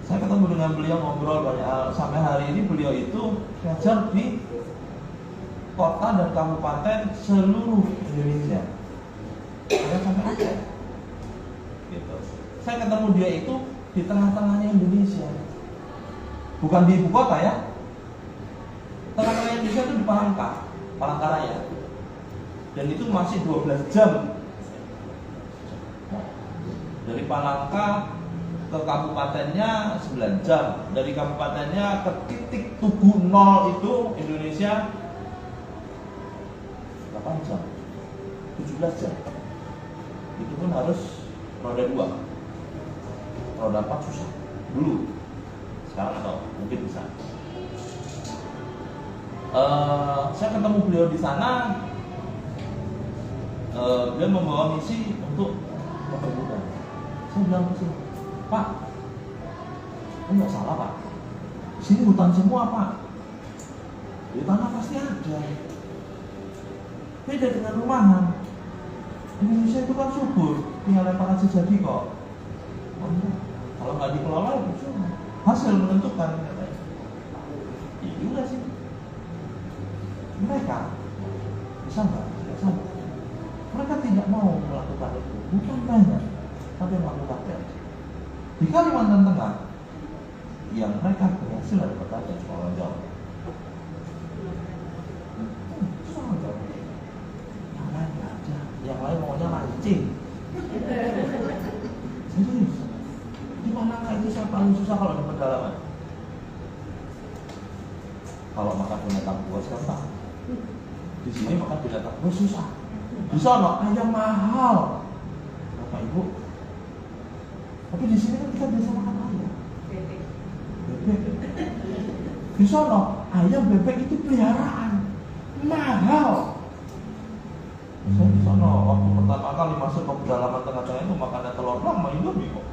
saya ketemu dengan beliau, ngobrol banyak hal. Sampai hari ini beliau itu ngajar di kota dan kabupaten seluruh Indonesia. Saya sampai Aceh. Saya ketemu dia itu di tengah-tengahnya Indonesia, bukan di ibu kota ya. Tengah-tengah Indonesia itu di Palangkaraya, dan itu masih 12 jam dari Palangka ke kabupatennya 9 jam, dari kabupatennya ke titik tugu 0 itu Indonesia 8 jam, 17 jam. Itu pun harus roda 2, roda 4 susah dulu. Sekarang atau mungkin bisa. Saya ketemu beliau di sana. Beliau membawa misi untuk mempermudah. Saya bilang ke sini, Pak, enggak salah Pak. Di sini hutan semua Pak. Di tanah pasti ada. Beda dengan rumahan. Indonesia itu kan subur, tinggal lempar aja jadi kok. Oh, enggak. Kalau nggak dikelola, hasil menentukan katanya. Iya juga sih. Mereka bisa nggak? Tidak sama. Mereka tidak mau melakukan itu. Bukan banyak, tapi melakukan. Di Kalimantan Tengah, yang mereka berhasil ada pertanyaan sekolah Jawa. Soal Jawa. Yang lain nggak ada. Yang lain maunya mancing. Serius. Di mana itu saya paling susah kalau di pedalaman. Kalau makan binatang buas gampang. Di sini makan binatang buas susah. Di sana ayam mahal. Bapak Ibu. Tapi di sini kan kita biasa makan ayam. Bebek. Di sana ayam bebek itu peliharaan. Mahal. Saya di sana waktu pertama kali masuk ke pedalaman tengah-tengah itu makannya telur sama Indomie kok.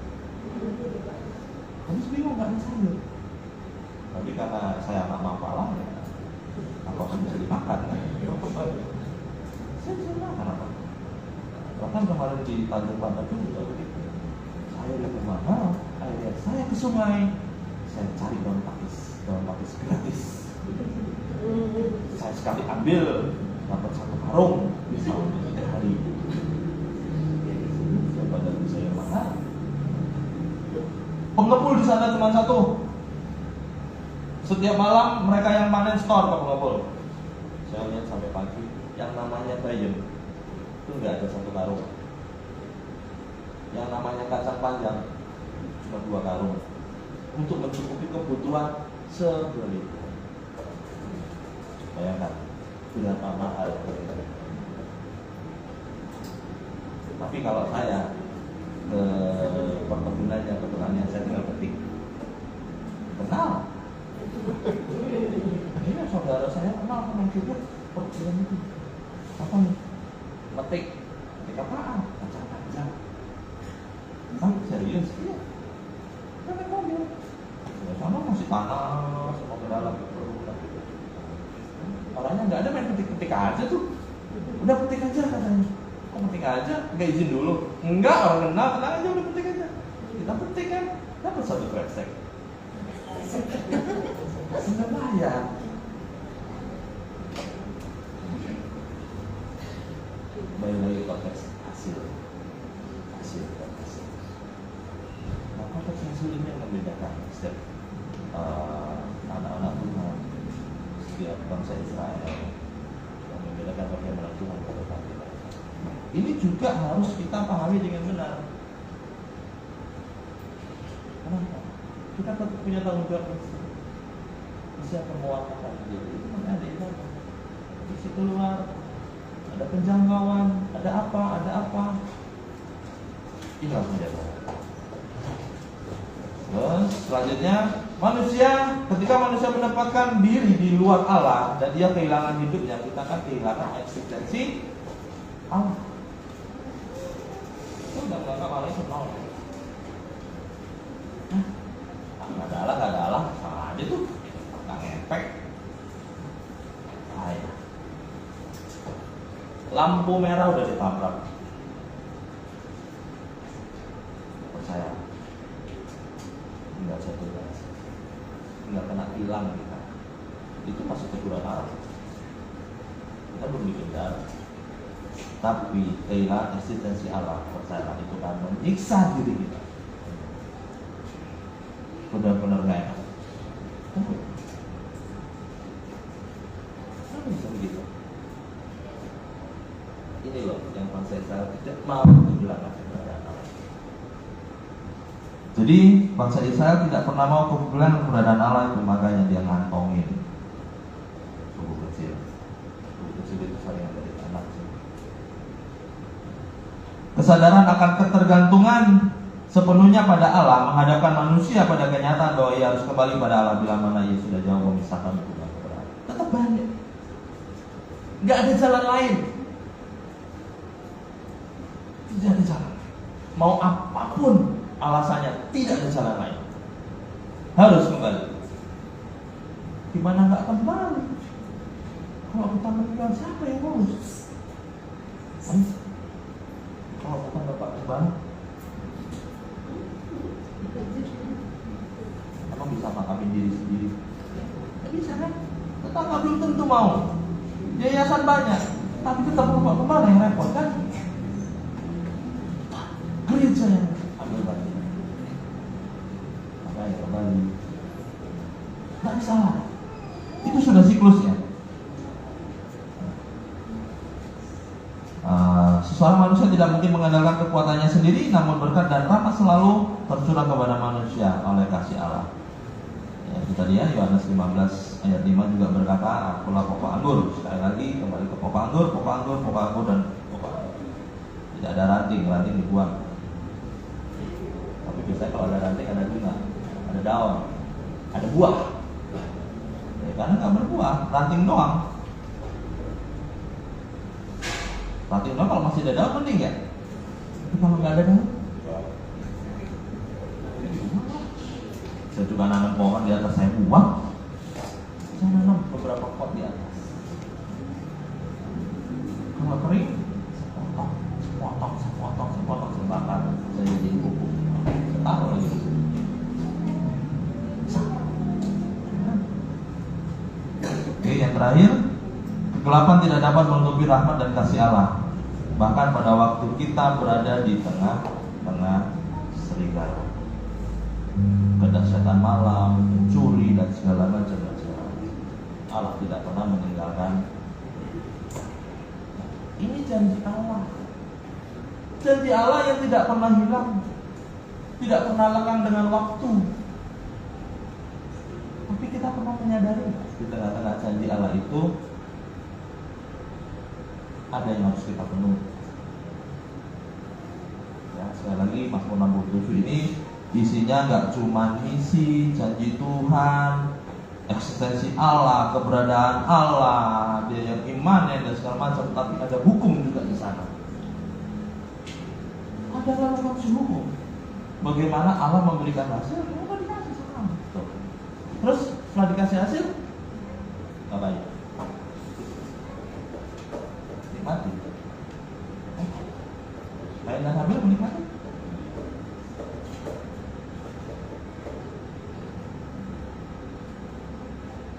Habis bingung nggak ada sayur. Tapi karena saya anak mapalah, ya, apapun bisa dimakan. Saya bisa makan apa? Bahkan kemarin di Tanjung Pantai itu juga begitu. Sayur itu mahal, akhirnya saya ke sungai, saya cari daun pakis gratis. Saya sekali ambil, dapat 1 karung, bisa untuk 3 hari. Saya pada saya mahal. Pengepul di sana cuma 1. Setiap malam mereka yang panen store ke pengepul. Saya lihat sampai pagi, yang namanya bayam itu nggak ada 1 karung. Yang namanya kacang panjang cuma 2 karung untuk mencukupi kebutuhan sebulan. Bayangkan berapa mahal. Tapi kalau saya ke perkebunannya, ke petanian, saya tinggal petik. Kenal. Ini saudara saya kenal sama juga perkebunan itu. Apa nih? Petik apaan? Kacang panjang. Serius? Iya. Kan mobil. Ya sana masih panas, sama ke dalam. Orangnya nggak ada, main petik-petik aja tuh. Udah petik aja katanya. Kok petik aja? Nggak izin dulu? Enggak, orang kenal, tenang aja udah petik aja. Kita petik kan, dapat 1 kresek. Enggak bayar. Baik lagi konteks hasil. Nah, konteks hasil ini yang membedakan setiap anak-anak Tuhan, setiap bangsa Israel, yang membedakan bagaimana Tuhan berkata. Ini juga harus kita pahami dengan benar. Kenapa? Kita tetap punya tanggung jawab. Bisa pemuatan diri. Ada itu. Isi keluar. Ada penjangkauan. Ada apa? Ini harus menjaga. Terus selanjutnya, ketika manusia mendapatkan diri di luar Allah dan dia kehilangan hidupnya, kita akan kehilangan eksistensi Allah. Itu udah menganggap Allah itu nol. Nggak ada Allah, sama aja tuh. Nggak ngepek. Lampu merah udah ditabrak. Percaya. Nggak jatuh gas. Nggak kena tilang kita. Itu masih teguran arah. Kita belum bikin darah. Tapi kehilangan eksistensi Allah, percaya itu kan menyiksa diri kita. benar-benar nggak enak. Kenapa bisa begitu? Ini loh yang bangsa Israel tidak mau kehilangan keberadaan Allah. Jadi bangsa Israel tidak pernah mau kehilangan keberadaan Allah, itu makanya dia ngantongin suku kecil. Suku kecil itu sering ada di tanah. Kesadaran akan ketergantungan sepenuhnya pada Allah menghadapkan manusia pada kenyataan bahwa ia harus kembali pada Allah bila mana ia sudah jauh memisahkan hubungan keberadaan. Tetap balik. Nggak ada jalan lain. Tidak ada jalan. Mau apapun alasannya, tidak ada jalan lain. Harus kembali. Gimana nggak kembali? Kalau kita meninggal, siapa yang ngurus? Kalau bukan Bapak kembali, emang bisa makamin diri sendiri? Nggak bisa kan? Tetangga belum tentu mau. Yayasan banyak, tapi tetap Bapak kemana yang repot kan? Gereja yang ambil bagian. Makanya kembali. Nggak bisa. Itu sudah siklusnya. Seseorang manusia tidak mungkin mengandalkan kekuatannya sendiri, namun berkat dan rahmat selalu tercurah kepada manusia oleh kasih Allah. Ya, itu tadi ya, Yohanes 15 ayat 5 juga berkata, akulah pokok anggur. Sekali lagi kembali ke pokok anggur, dan pokok anggur. Tidak ada ranting dibuang. Tapi biasanya kalau ada ranting ada bunga, ada daun, ada buah. Ya, karena nggak berbuah, ranting doang. Ranting doang kalau masih ada daun mending ya. Tapi kalau nggak ada daun, saya juga nanam pohon di atas saya buang. Saya nanam beberapa pot di atas. Kalau kering, saya potong, saya bakar, saya jadi pupuk. Saya taruh lagi. Oke, yang terakhir, kegelapan tidak dapat menutupi rahmat dan kasih Allah. Bahkan pada waktu kita berada di tengah-tengah serigala, kedahsyatan malam, mencuri dan segala macam. Allah tidak pernah meninggalkan. Ini janji Allah. Janji Allah yang tidak pernah hilang, tidak pernah lekang dengan waktu. Tapi kita pernah menyadari di tengah-tengah janji Allah itu ada yang harus kita penuhi. Ya, sekali lagi Mazmur 67 ini isinya nggak cuma misi, janji Tuhan, eksistensi Allah, keberadaan Allah, dia yang imannya dan segala macam, tapi ada hukum juga di sana. Ada relevansi hukum. Bagaimana Allah memberikan hasil? Allah dikasih sekarang. Terus setelah dikasih hasil, ngapain? Nikmati. Lain dan Habil menikmati.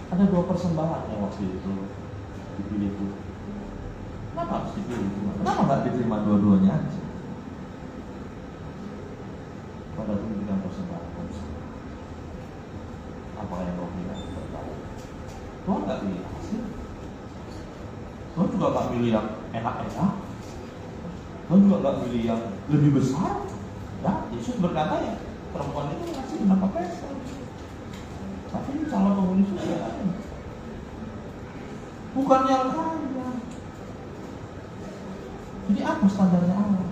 Ada 2 persembahan yang waktu itu dipilih itu. Kenapa harus dipilih? Kenapa nggak diterima dua-duanya aja? Pada itu memberikan persembahan. Apa yang kau bilang? Tuhan nggak pilih hasil. Tuhan juga nggak pilih yang enak-enak. Tuhan juga nggak pilih yang lebih besar. Ya, Yesus berkata ya, perempuan itu ngasih berapa peso. Tapi ini calon penghuni surga. Bukan yang kaya. Jadi apa standarnya Allah?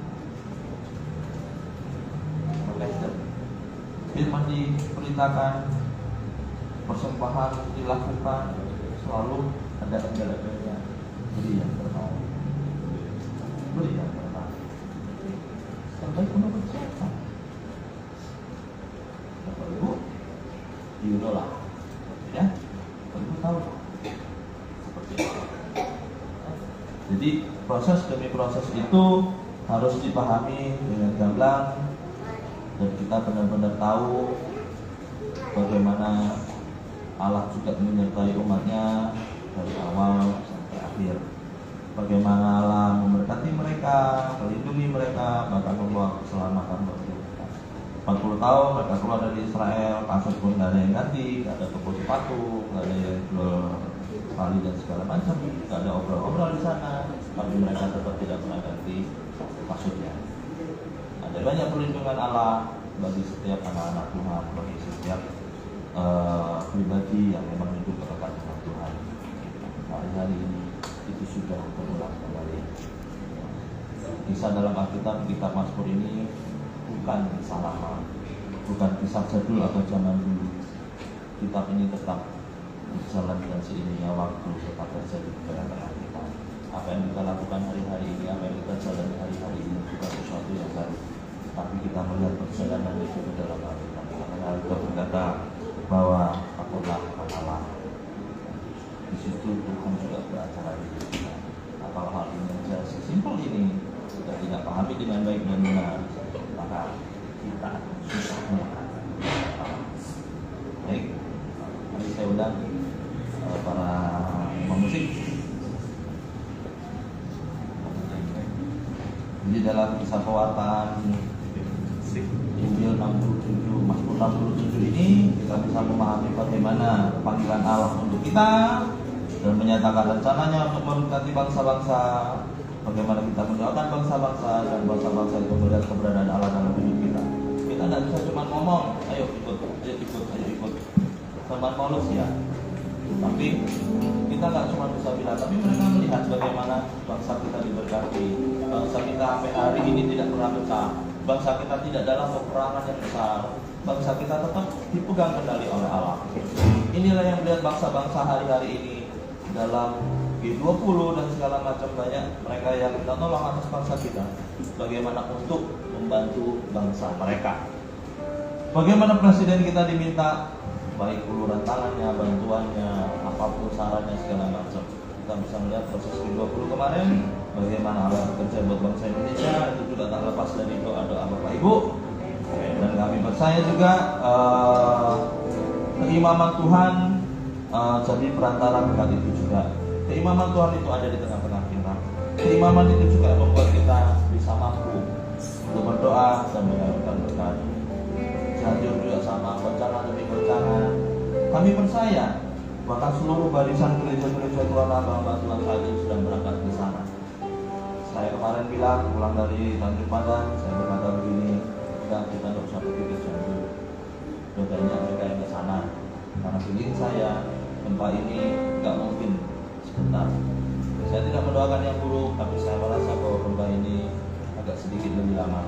Firman diperintahkan, persembahan dilakukan, selalu ada imbalannya. Beri yang terbaik. Beri yang terbaik. Terbaik menurut siapa? Perlu diulah, ya. Perlu tahu seperti itu. Jadi proses demi proses itu harus dipahami dengan gamblang. Dan kita benar-benar tahu bagaimana Allah juga menyertai umatnya dari awal sampai akhir. Bagaimana Allah memberkati mereka, melindungi mereka, bahkan membawa keselamatan bagi mereka. 40 tahun mereka keluar dari Israel, kasus pun nggak ada yang ganti, nggak ada toko sepatu, nggak ada yang jual tali dan segala macam, nggak ada obral-obral di sana, tapi mereka tetap tidak pernah ganti kasutnya. Ada banyak perlindungan Allah bagi setiap anak-anak Tuhan, bagi setiap pribadi yang memang hidup dekat dengan Tuhan. Hari-hari ini itu sudah terulang kembali. Kisah dalam Alkitab, kitab Mazmur ini bukan kisah lama, bukan kisah jadul atau zaman dulu. Kitab ini tetap berjalan dan seiringnya waktu tetap terjadi di tengah-tengah kita. Apa yang kita lakukan hari-hari ini, apa yang kita jalani hari-hari ini bukan sesuatu yang baru, tapi kita melihat perjalanan itu ke dalam Alkitab. Karena Alkitab berkata bahwa akulah Allah. Di situ Tuhan juga beracara di kita. Kalau hal ini saja sesimpel ini kita tidak pahami dengan baik dan benar, maka kita susah melakukan. Baik, mari saya undang para pemusik. Jadi dalam kisah pewartaan Injil 67, Mazmur 67 ini kita bisa memahami bagaimana panggilan Allah untuk kita dan menyatakan rencananya untuk memberkati bangsa-bangsa. Bagaimana kita mendoakan bangsa-bangsa dan bangsa-bangsa itu melihat keberadaan Allah dalam hidup kita. Kita tidak bisa cuma ngomong, ayo ikut, ayo ikut, ayo ikut. Firman Paulus ya. Tapi kita nggak cuma bisa bilang, tapi mereka melihat bagaimana bangsa kita diberkati. Bangsa kita sampai hari ini tidak pernah pecah. Bangsa kita tidak dalam peperangan yang besar. Bangsa kita tetap dipegang kendali oleh Allah. Inilah yang melihat bangsa-bangsa hari-hari ini dalam G20 dan segala macam, banyak mereka yang minta tolong atas bangsa kita. Bagaimana untuk membantu bangsa mereka. Bagaimana presiden kita diminta baik uluran tangannya, bantuannya, apapun sarannya segala macam. Kita bisa melihat proses G20 kemarin, bagaimana Allah bekerja buat bangsa Indonesia. Itu juga tak lepas dari doa-doa Bapak Ibu. Dan kami percaya juga keimaman Tuhan jadi perantara berkat itu juga. Keimaman Tuhan itu ada di tengah-tengah kita. Keimaman itu juga membuat kita bisa mampu untuk berdoa dan mengalirkan berkat. Sanjur juga sama, goncangan demi goncangan. Kami percaya bahkan seluruh barisan gereja-gereja Tuhan hamba Tuhan saat ini sudah berangkat ke sana. Saya kemarin bilang pulang dari Tanjung Padang, saya berkata begini, kita tidak usah pergi ke Cianjur. Doanya mereka yang ke sana. Karena feeling saya gempa ini nggak mungkin sebentar. Saya tidak mendoakan yang buruk, tapi saya merasa bahwa gempa ini agak sedikit lebih lama.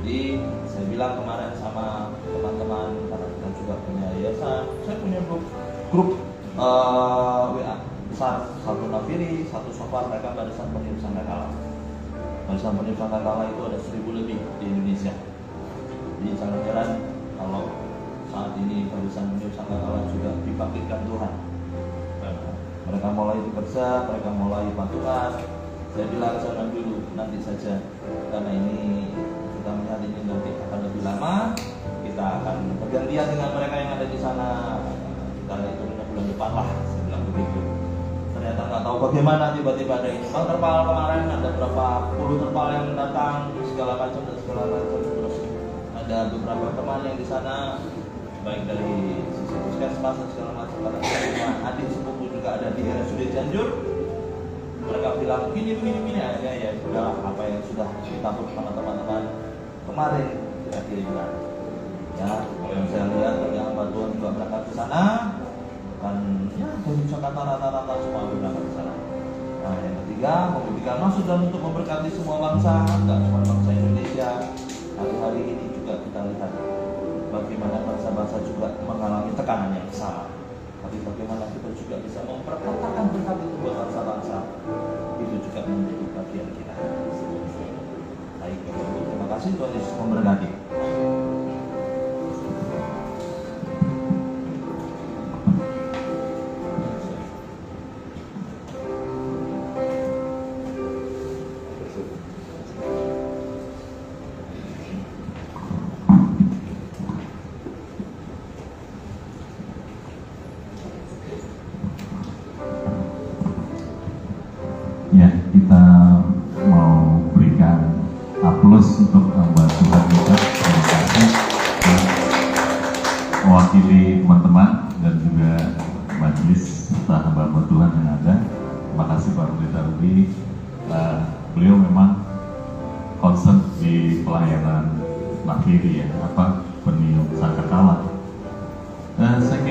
Jadi saya bilang kemarin sama teman-teman, karena kita juga punya yayasan, saya punya grup WA besar, satu Nafiri, satu Sofar, mereka barisan peniup sangkakala. Barisan peniup sangkakala itu ada 1000 lebih di Indonesia. Jadi jangan heran kalau saat ini barisan peniup sangkakala juga dibangkitkan Tuhan. Mereka mulai bekerja, mereka mulai patungan. Saya bilang jangan dulu, nanti saja, karena ini kita melihat ini nanti akan lebih lama. Kita akan bergantian dengan mereka yang ada di sana. Kita itu bulan depan lah, saya bilang begitu. Ternyata nggak tahu bagaimana tiba-tiba ada ini. Bang terpal kemarin ada berapa puluh terpal yang datang, segala macam dan segala macam. Terus ada beberapa teman yang di sana, baik dari sisi puskesmas dan segala macam. Karena kita adik sepupu juga ada di RSUD Cianjur. Mereka bilang begini aja ya sudah, apa yang sudah kita bersama teman-teman kemarin kita kirimkan. Ya, yang saya lihat bagi hamba Tuhan juga berangkat ke sana, kan ya dari Jakarta rata-rata semua berangkat ke sana. Nah, yang ketiga, membuktikan maksud dan untuk memberkati semua bangsa, tidak cuma bangsa Indonesia. Hari-hari ini juga kita lihat bagaimana bangsa-bangsa juga mengalami tekanan yang sama. Tapi bagaimana kita juga bisa memperkatakan berkat itu buat bangsa-bangsa, itu juga menjadi bagian kita. Baik, terima kasih, Tuhan Yesus memberkati. Ya, kita mau berikan aplaus untuk hamba Tuhan kita. Terima kasih. mewakili teman-teman dan juga majelis serta hamba Tuhan yang ada. Terima kasih Pak Pendeta Rudi. Beliau memang concern di pelayanan Nafiri ya, peniup sangkakala. Saya